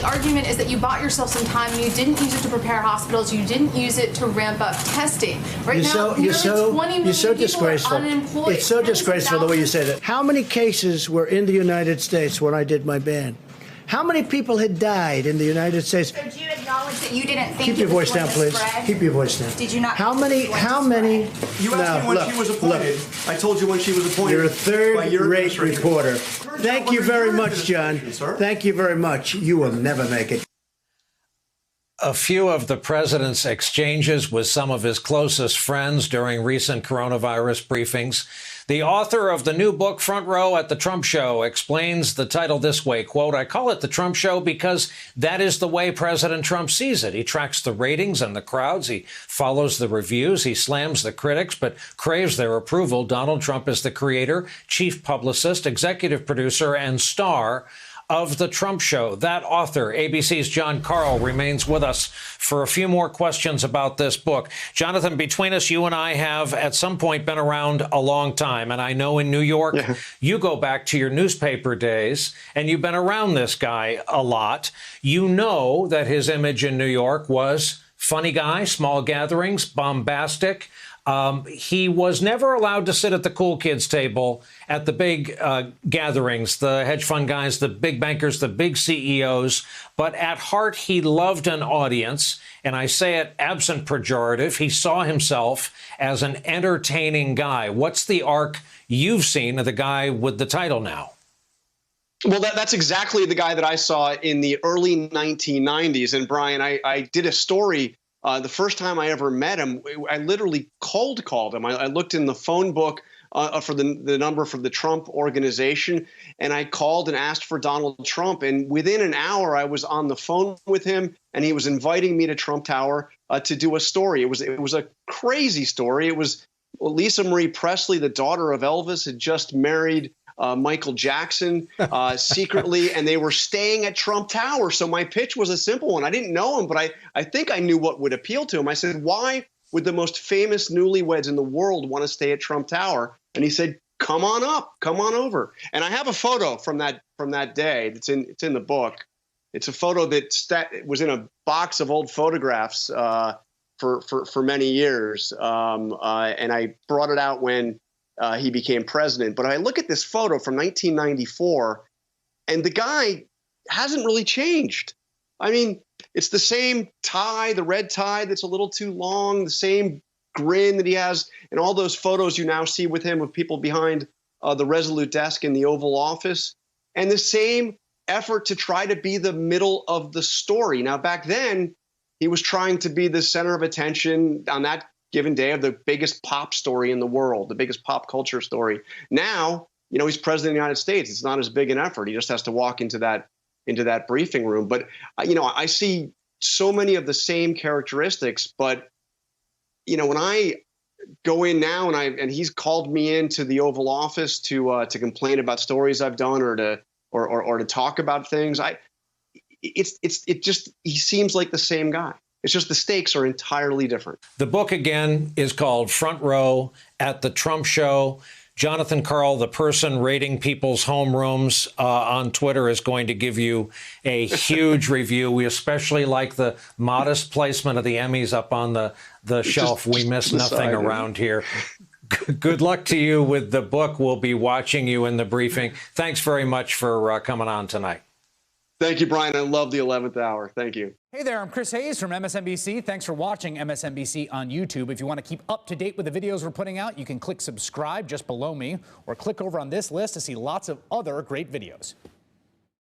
the argument is that you bought yourself some time and you didn't use it to prepare hospitals. You didn't use it to ramp up testing. Right now, you're so disgraceful. Unemployed. It's so disgraceful the way you say that. How many cases were in the United States when I did my ban? How many people had died in the United States? So do you acknowledge that you didn't think Keep your voice down, please. Keep your voice down. Did you not? How many? You asked me when she was appointed. I told you when she was appointed. You're a third-rate reporter. Thank you very much, John. Thank you very much. You will never make it. A few of the president's exchanges with some of his closest friends during recent coronavirus briefings. The author of the new book, Front Row at the Trump Show, explains the title this way, quote, "I call it the Trump Show because that is the way President Trump sees it. He tracks the ratings and the crowds. He follows the reviews. He slams the critics, but craves their approval. Donald Trump is the creator, chief publicist, executive producer, and star of The Trump Show." That author, ABC's Jon Karl, remains with us for a few more questions about this book. Jonathan, between us, you and I have at some point been around a long time. And I know in New York, you go back to your newspaper days and you've been around this guy a lot. You know that his image in New York was funny guy, small gatherings, bombastic. He was never allowed to sit at the cool kids table at the big gatherings, the hedge fund guys, the big bankers, the big CEOs. But at heart, he loved an audience. And I say it absent pejorative. He saw himself as an entertaining guy. What's the arc you've seen of the guy with the title now? Well, that's exactly the guy that I saw in the early 1990s. And Brian, I did a story. The first time I ever met him, I literally cold called him. I looked in the phone book for the number for the Trump Organization, and I called and asked for Donald Trump. And within an hour, I was on the phone with him, and he was inviting me to Trump Tower to do a story. It was a crazy story. It was Lisa Marie Presley, the daughter of Elvis, had just married Michael Jackson secretly, and they were staying at Trump Tower. So my pitch was a simple one. I didn't know him, but I think I knew what would appeal to him. I said, why would the most famous newlyweds in the world want to stay at Trump Tower? And he said, come on up, come on over. And I have a photo from that day. It's in the book. It's a photo that was in a box of old photographs for many years. And I brought it out when he became president. But I look at this photo from 1994, and the guy hasn't really changed. I mean, it's the same tie, the red tie that's a little too long, the same grin that he has in all those photos you now see with him of people behind the Resolute desk in the Oval Office, and the same effort to try to be the middle of the story. Now, back then, he was trying to be the center of attention on that given day of the biggest pop story in the world, the biggest pop culture story. Now, he's president of the United States. It's not as big an effort. He just has to walk into that briefing room. But, I see so many of the same characteristics. But, when I go in now and he's called me into the Oval Office to complain about stories I've done or to talk about things, he seems like the same guy. It's just the stakes are entirely different. The book, again, is called Front Row at the Trump Show. Jonathan Karl, the person rating people's homerooms on Twitter, is going to give you a huge review. We especially like the modest placement of the Emmys up on the shelf. We miss nothing around here. Good luck to you with the book. We'll be watching you in the briefing. Thanks very much for coming on tonight. Thank you, Brian. I love the 11th hour. Thank you. Hey there, I'm Chris Hayes from MSNBC. Thanks for watching MSNBC on YouTube. If you want to keep up to date with the videos we're putting out, you can click subscribe just below me or click over on this list to see lots of other great videos.